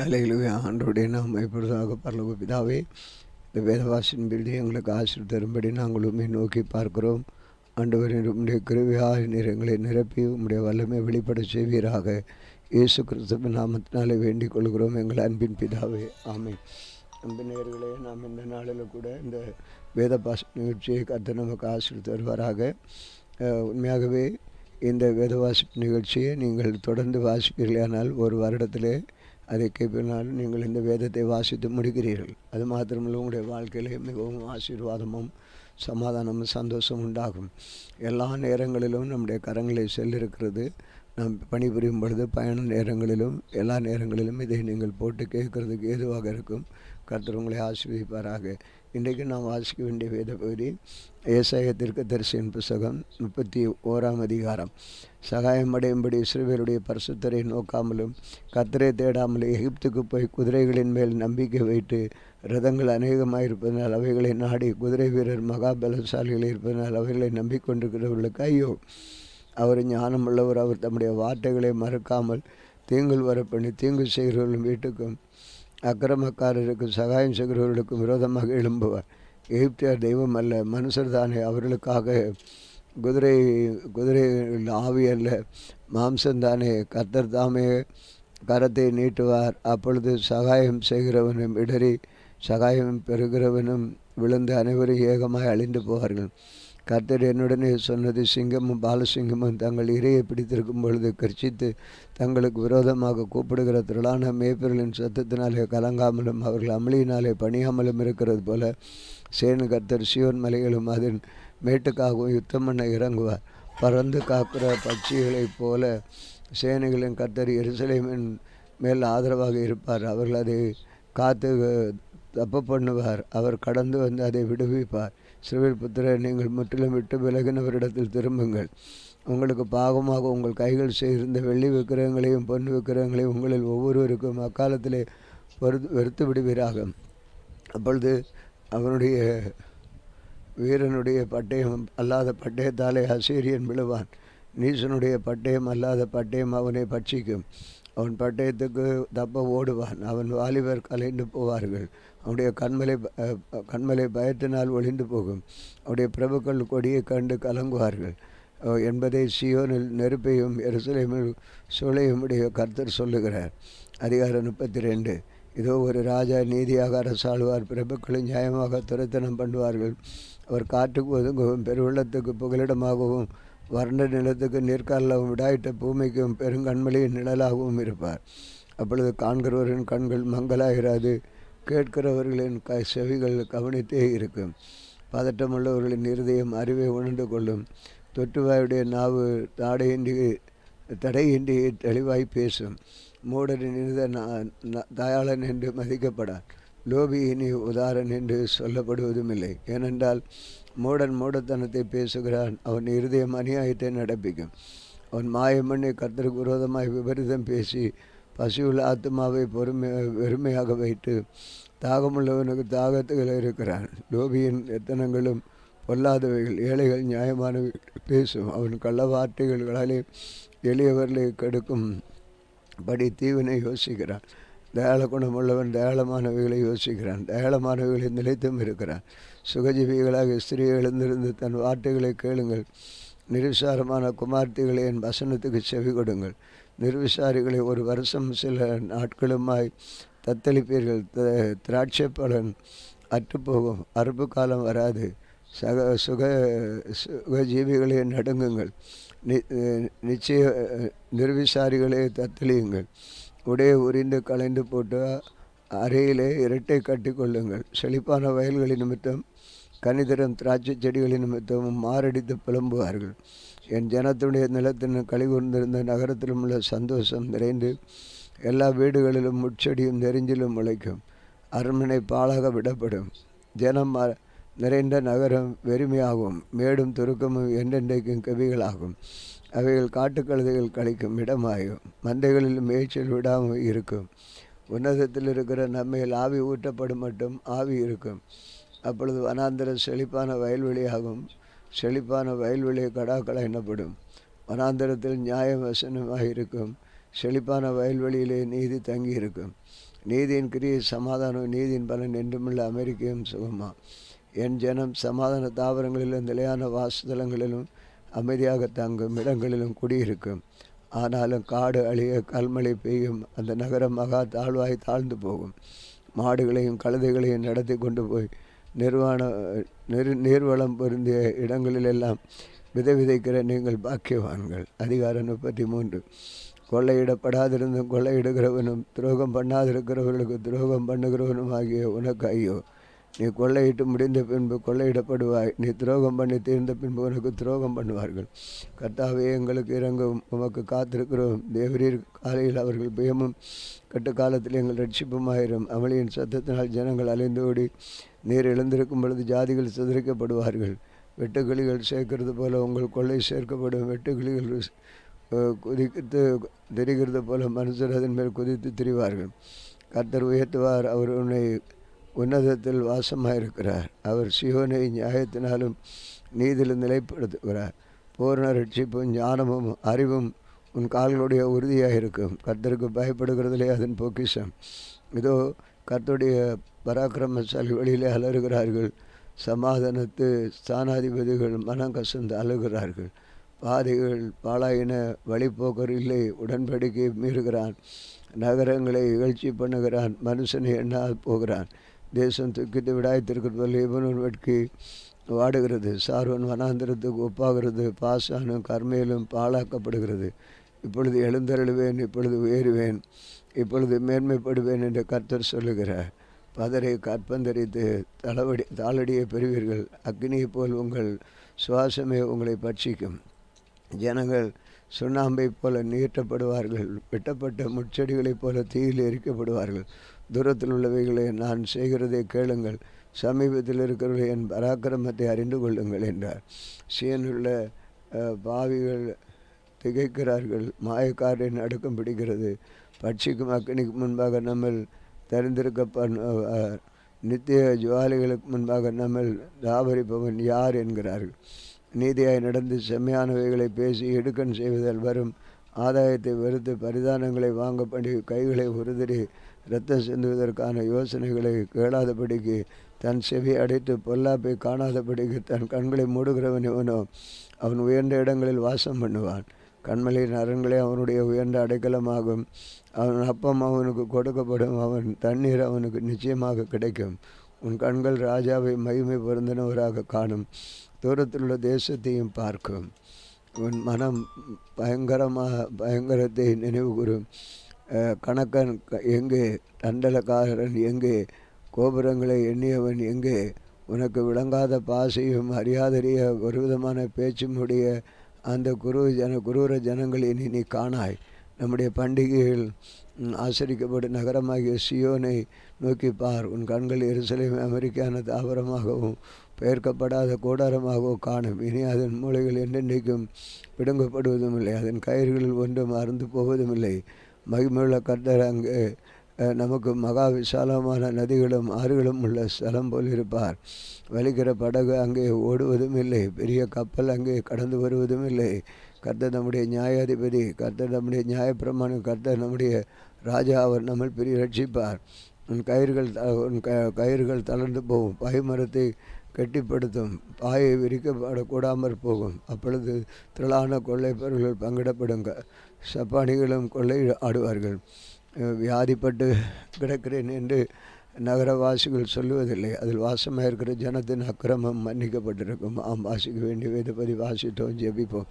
அல்லேலூயா. ஆண்டவருடைய நாமம் எப்பொழுதாக பரலோக பிதாவே, இந்த வேதவாசின் பிரிதி எங்களுக்கு ஆசீர் தரும்படி நாங்கள் உம்மை நோக்கி பார்க்கிறோம். ஆண்டவரின் உம்முடைய கிருபையால் நீர் எங்களை நிரப்பி உம்முடைய வல்லமை வெளிப்பட செய்வீராக. இயேசு கிறிஸ்துவின் நாமத்தினாலே வேண்டிக் கொள்கிறோம் எங்கள் அன்பின் பிதாவே, ஆமென். அன்பின் நேயர்களே, நாம் இந்த நாளில் கூட இந்த வேதபாச நிகழ்ச்சியை கர்த்தர் நமக்கு ஆசீர் தருவாராக. உண்மையாகவே இந்த வேதவாசிப்பு நிகழ்ச்சியை நீங்கள் தொடர்ந்து வாசிப்பீர்களானால் ஒரு வருடத்திலே அதை கேட்பினாலும் நீங்கள் இந்த வேதத்தை வாசித்து முடிக்கிறீர்கள். அது மாத்திரமல்ல, உங்களுடைய வாழ்க்கையிலே மிகவும் ஆசீர்வாதமும் சமாதானமும் சந்தோஷம் உண்டாகும். எல்லா நேரங்களிலும் நம்முடைய கரங்களை செல்லிருக்கிறது. நாம் பணிபுரியும் பொழுது பயண நேரங்களிலும் எல்லா நேரங்களிலும் இதை நீங்கள் போட்டு கேட்கறதுக்கு ஏதுவாக இருக்கும். கர்த்தர் உங்களை ஆசீர்வதிப்பாராக. இன்றைக்கு நாம் வாசிக்க வேண்டிய வேத பகுதி ஏசாயா தீர்க்கதரிசியின் புத்தகம் 31ஆம் அதிகாரம். சகாயம் அடையும்படி இஸ்ரவேலுடைய பரிசுத்தரை நோக்காமலும் கர்த்தரை தேடாமலும் எகிப்துக்கு போய் குதிரைகளின் மேல் நம்பிக்கை வைத்து ரதங்கள் அநேகமாயிருப்பதனால் அவைகளை நாடி குதிரை வீரர் மகாபலசாலிகள் இருப்பதனால் அவைகளை நம்பிக்கொண்டிருக்கிறவர்களுக்கு ஐயோ! அவர் ஞானமுள்ளவர். அவர் தம்முடைய வார்த்தைகளை மறக்காமல் தீங்குள் வரப்பண்ணி தீங்கு செய்கிறவர்களும் வீட்டுக்கும் அக்கிரமக்காரருக்கும் சகாயம் செய்கிறவர்களுக்கும் விரோதமாக எழும்புவார். எகிப்தியர் தெய்வம் அல்ல, மனுஷர் தானே. அவர்களுக்காக குதிரை ஆவி அல்ல, மாம்சந்தானே. கர்த்தர் தாமே கரத்தை நீட்டுவார். அப்பொழுது சகாயம் செய்கிறவனும் இடறி சகாயம் பெறுகிறவனும் விழுந்து அனைவரும் ஏகமாய் அழிந்து போவார்கள். கர்த்தர் என்னுடனே சொன்னது, சிங்கமும் பாலசிங்கமும் தங்கள் இரையை பிடித்திருக்கும் பொழுது கர்ச்சித்து தங்களுக்கு விரோதமாக கூப்பிடுகிற திரளான மேய்ப்பர்களின் சத்தத்தினாலே கலங்காமலும் அவர்கள் அமளியினாலே பணியாமலும் இருக்கிறது போல சேனு கர்த்தர் சியோன் மலைகளும் அதன் மேட்டுக்காகவும் யுத்தம் பண்ண இறங்குவார். பறந்து காக்கிற பட்சிகளைப் போல சேனைகளின் கர்த்தர் எருசலேமின் மேல் ஆதரவாக இருப்பார். அவர்கள் அதை காத்து தப்பு பண்ணுவார். அவர் கடந்து வந்து அதை விடுவிப்பார். இஸ்ரவேல் புத்திரர், நீங்கள் முற்றிலும் விட்டு விலகினவரிடத்தில் திரும்புங்கள். உங்களுக்கு பாகமாக உங்கள் கைகள் செய்திருந்த வெள்ளி விக்கிரகங்களையும் பொன் விக்கிரகங்களையும் உங்களில் ஒவ்வொருவருக்கும் அக்காலத்திலே வெறுத்து விடுவீராக. அப்பொழுது அவனுடைய வீரனுடைய பட்டயம் அல்லாத பட்டயத்தாலே அசீரியன் விழுவான். நீசனுடைய பட்டயம் அல்லாத பட்டயம் அவனை பட்சிக்கும். அவன் பட்டயத்துக்கு தப்ப ஓடுவான். அவன் வாலிபர் கலைந்து போவார்கள். அவனுடைய கண்மலை பயத்தினால் ஒளிந்து போகும். அவருடைய பிரபுக்கள் கொடியை கண்டு கலங்குவார்கள் என்பதை சியோனில் நெருப்பையும் எருசலேமில் சூளையும் உடைய கர்த்தர் சொல்லுகிறார். அதிகாரம் 32. இதோ ஒரு ராஜா நீதியாக அரசாளுவார். பிரபுக்களை நியாயமாக துரைத்தனம் பண்ணுவார்கள். அவர் காற்றுக்கு ஒதுங்கவும் பெருவெள்ளத்துக்கு புகலிடமாகவும் வறண்ட நிலத்துக்கு நீர்க்காலவும் விடாயிட்ட பூமிக்கும் பெருங்கண்மலையின் நிழலாகவும் இருப்பார். அப்பொழுது காண்கிறவரின் கண்கள் மங்களாயிராது, கேட்கிறவர்களின் செவிகள் கவனித்தே இருக்கும். பதட்டமுள்ளவர்களின் இருதயம் அறிவை உணர்ந்து கொள்ளும். தொற்றுவாயுடைய நாவு தடையின்றி தெளிவாய் பேசும். மூடரின் தயாளன் என்று மதிக்கப்படார். லோபி இனி உதாரன் என்று சொல்லப்படுவதும் இல்லை. ஏனென்றால் மூடன் மூடத்தனத்தை பேசுகிறான். அவன் இருதயம் அநியாயத்தை நடப்பிக்கும். அவன் மாயமண்ணை கர்த்தருக்கு விரோதமாய் விபரீதம் பேசி பசியுள்ள ஆத்மாவை வெறுமையாக வைத்து தாகமுள்ளவனுக்கு தாகத்துகள் இருக்கிறான். லோபியின் எத்தனங்களும் பொல்லாதவைகள். ஏழைகள் நியாயமானவை பேசும். அவன் கள்ள வார்த்தைகளாலே எளியவர்களை கெடுக்கும் படி தீவினை யோசிக்கிறான். தயாள குணமுள்ளவன் தயாளமானவைகளை யோசிக்கிறான். தயாளமானவைகளை நிலைத்தும் இருக்கிறான். சுகஜீவிகளாக ஸ்திரீ எழுந்திருந்து தன் வார்த்தைகளை கேளுங்கள். நிர்விசாரமான குமார்த்திகளை என் வசனத்துக்கு செவி கொடுங்கள். நிர்விசாரிகளை ஒரு வருஷம் சில நாட்களுமாய் தத்தளிப்பீர்கள். திராட்சை பலன் அற்றுப்போகும். அறுப்பு காலம் வராது. சுகஜீவிகளை நடுங்குங்கள். நிச்சய நிர்விசாரிகளை தத்தளியுங்கள். உடைய உரிந்து களைந்து போட்டு அறையிலே இரட்டை கட்டி கொள்ளுங்கள். செழிப்பான வயல்களின் நிமித்தம் கனிதரம் திராட்சை செடிகளின் நிமித்தமும் மாரடித்து புலம்புவார்கள். என் ஜனத்துடைய நிலத்தின் கழிவுர்ந்திருந்த நகரத்திலும் உள்ள சந்தோஷம் நிறைந்து எல்லா வீடுகளிலும் முட்செடியும் நெறிஞ்சிலும் முளைக்கும். அரண்மனை பாழாக விடப்படும். ஜனம் நிறைந்த நகரம் வெறுமையாகும். மேடும் துருக்கமும் என்றென்றைக்கும் கவிகளாகும். அவைகள் காட்டுக்கழுதைகள் கழிக்கும் இடமாகும். மந்தைகளில் மேய்ச்சல் விடாமல் இருக்கும். உன்னதத்தில் இருக்கிற நம்மையில் ஆவி ஊற்றப்படும் மட்டும் ஆவி இருக்கும். அப்பொழுது வனாந்தர செழிப்பான வயல்வெளியாகும். செழிப்பான வயல்வெளி கடாக்கள எனப்படும். வனாந்தரத்தில் நியாய வசனமாக இருக்கும். செழிப்பான வயல்வெளியிலே நீதி தங்கி இருக்கும். நீதியின் கிரியை சமாதானம், நீதியின் பலன் என்றுமுள்ள அமெரிக்கையும் சுகமா. என் ஜனம் சமாதான தாவரங்களிலும் நிலையான வாசதலங்களிலும் அமைதியாக தங்கும் இடங்களிலும் குடியிருக்கும். ஆனாலும் காடு அழிய கல்மழை பெய்யும், அந்த நகரம் மகா தாழ்வாய் தாழ்ந்து போகும். மாடுகளையும் கழுதைகளையும் நடத்தி கொண்டு போய் நீர்வளம் பொருந்திய இடங்களிலெல்லாம் விதைக்கிற நீங்கள் பாக்கியவான்கள். அதிகாரம் 33. கொள்ளையிடப்படாதிருந்தும் கொள்ளையிடுகிறவனும் துரோகம் பண்ணாதிருக்கிறவர்களுக்கு துரோகம் பண்ணுகிறவனும் ஆகிய உனக்கு ஐயோ. நீ கொள்ளையிட்டு முடிந்த பின்பு கொள்ளையிடப்படுவாய், நீ துரோகம் பண்ணி தீர்ந்த பின்பு உனக்கு துரோகம் பண்ணுவார்கள். கர்த்தாவே, எங்களுக்கு இறங்கும், உமக்கு காத்திருக்கிறோம். தேவரீர் காலையில் அவர்கள் பயமும் கட்டுக்காலத்தில் எங்கள் ரட்சிப்புமாயிரும். அமளியின் சத்தத்தினால் ஜனங்கள் அலைந்து ஓடி நீர் எழுந்திருக்கும் பொழுது ஜாதிகள் சிதறிக்கப்படுவார்கள். வெட்டுக்கிளிகள் சேர்க்கிறது போல உங்கள் கொள்ளை சேர்க்கப்படும். வெட்டுக்கிளிகள் குதித்து தெரிகிறது போல மனுஷர் அதன் மேல் குதித்து திரிவார்கள். கர்த்தர் உயர்த்துவார், அவர் உன்னை உன்னதத்தில் வாசமாயிருக்கிறார். அவர் சீயோனை நியாயத்தினாலும் நீதியில் நிலைப்படுத்துகிறார். பூர்ண ரட்சிப்பும் ஞானமும் அறிவும் உன் கால்களுடைய உறுதியாக இருக்கும். கர்த்தருக்கு பயப்படுகிறதிலே அதன் பொக்கிஷம். இதோ கர்த்தருடைய பராக்கிரமசாலி வழியிலே அலறுகிறார்கள். சமாதானத்து ஸ்தானாதிபதிகள் மனம் கசந்து அழுகிறார்கள். பாதைகள் பாழாயின, வழிபோக்கர் இல்லை. உடன்படிக்கை மீறுகிறான், நகரங்களை இகழ்ச்சி பண்ணுகிறான், மனுஷனை எண்ணாது போகிறான். தேசம் துக்கித்து விடாய்த்திருக்கிறது போல் லீபனோன் வெட்கி வாடுகிறது. சார்வன் வனாந்திரத்துக்கு ஒப்பாகிறது. பாசானும் கர்மேலும் பாழாக்கப்படுகிறது. இப்பொழுது எழுந்தருளுவேன், இப்பொழுது உயருவேன், இப்பொழுது மேன்மைப்படுவேன் என்று கர்த்தர் சொல்லுகிறார். பதரை கற்பந்தரித்து தாளடியை பெறுவீர்கள். அக்னியை போல் உங்கள் சுவாசமே உங்களை பட்சிக்கும். ஜனங்கள் சுண்ணாம்பை போல நீட்டப்படுவார்கள். வெட்டப்பட்ட முட்செடிகளைப் போல தீயில் எரிக்கப்படுவார்கள். தூரத்தில் உள்ளவைகளை நான் செய்கிறதை கேளுங்கள், சமீபத்தில் இருக்கிறவர்கள் என் பராக்கிரமத்தை அறிந்து கொள்ளுங்கள் என்றார். சீனுள்ள பாவிகள் திகைக்கிறார்கள். மாயக்காரின் அடுக்கம் பிடிக்கிறது. பட்சிக்கும் அக்னிக்கு முன்பாக நம்ம தெரிந்திருக்க நித்திய ஜுவாலிகளுக்கு முன்பாக நம்ம தாபரிப்பவன் யார் என்கிறார்கள். நீதியாய் நடந்து செம்மையானவைகளை பேசி எடுக்கன் செய்வதால் வரும் ஆதாயத்தை வெறுத்து பரிதானங்களை வாங்க பண்ணி கைகளை உறுதிரி இரத்தம் சிந்துவதற்கான யோசனைகளை கேளாதபடிக்கு தன் செவி அடைத்து பொல்லாப்பை காணாதபடிக்கு தன் கண்களை மூடுகிறவன் எவனோ அவன் உயர்ந்த இடங்களில் வாசம் பண்ணுவான். கண்மலையின் அரண்களே அவனுடைய உயர்ந்த அடைக்கலமாகும். அவன் அப்பம் அவனுக்கு கொடுக்கப்படும், அவன் தண்ணீர் அவனுக்கு நிச்சயமாக கிடைக்கும். உன் கண்கள் ராஜாவை மகிமை பொருந்தினவராக காணும், தூரத்தில் உள்ள தேசத்தையும் பார்க்கும். உன் மனம் பயங்கரத்தை நினைவு கூறும். கணக்கன் எங்கே? தண்டலக்காரன் எங்கே? கோபுரங்களை எண்ணியவன் எங்கே? உனக்கு விளங்காத பாசையும் அறியாதறிய ஒரு விதமான பேச்சும் உடைய அந்த குரூர ஜனங்களை நீ காணாய். நம்முடைய பண்டிகைகள் ஆசரிக்கப்படும் நகரமாகிய சியோனை நோக்கி பார். உன் கண்கள் எருசலேம் அமெரிக்கான தாவரமாகவும் பெயர்க்கப்படாத கூடாரமாகவும் காணும். இனி அதன் மூளைகள் என்றென்றைக்கும் பிடுங்கப்படுவதும் இல்லை, அதன் கயிறுகளில் ஒன்றும் அறுந்து போவதும் இல்லை. மகிமையுள்ள கர்த்தர் அங்கே நமக்கு மகா விசாலமான நதிகளும் ஆறுகளும் உள்ள ஸ்தலம் போல் இருப்பார். வலிக்கிற படகு அங்கே ஓடுவதும் இல்லை, பெரிய கப்பல் அங்கே கடந்து வருவதும் இல்லை. கர்த்தர் நம்முடைய நியாயாதிபதி, கர்த்தர் நம்முடைய நியாயப்பிரமாணம், கர்த்தர் நம்முடைய ராஜா. அவர் நம்ம பெரிய ரட்சிப்பார். உன் கயிறுகள் தளர்ந்து போகும், பாய்மரத்தை கெட்டிப்படுத்தும், பாயை விரிக்கப்படக்கூடாமற் போகும். அப்பொழுது திரளான கொள்ளைப்பொருள்கள் பங்கிடப்படுங்க, சப்பானிகளும் கொள்ளை ஆடுவார்கள். வியாதிப்பட்டு கிடக்கிறேன் என்று நகரவாசிகள் சொல்லுவதில்லை, அதில் வாசமாக இருக்கிற ஜனத்தின் அக்கிரமம் மன்னிக்கப்பட்டிருக்கும். வாசிக்க வேண்டிய வேதப்பதி வாசித்தோம், ஜெபிப்போம்.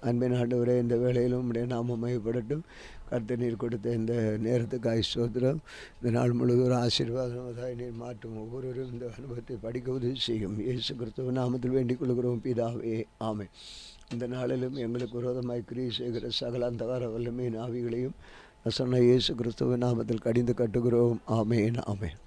அன்பின் ஆண்டவரே, இந்த வேளையிலும் உடைய நாமம் மையப்படட்டும். கர்த்தர் நீர் கொடுத்த இந்த நேரத்துக்காய் ஸ்தோத்திரம். இந்த நாள் முழுவதும் ஒரு ஆசீர்வாதமாய் நீர் மாற்றும். ஒவ்வொருவரும் இந்த அனுபவத்தை படிக்க உதவி செய்யும். இயேசு கிறிஸ்துவ நாமத்தில் வேண்டிக் கொள்கிறோம் பிதாவே, ஆமென். இந்த நாளிலும் எங்களுக்கு விரோதமாய் கிரியை செய்கிற சகல அந்தகார வல்லமையின் ஆவிகளையும் சொன்ன இயேசு கிறிஸ்துவ நாமத்தில் கடிந்து கட்டுகிறோம். ஆமென், ஆமென்.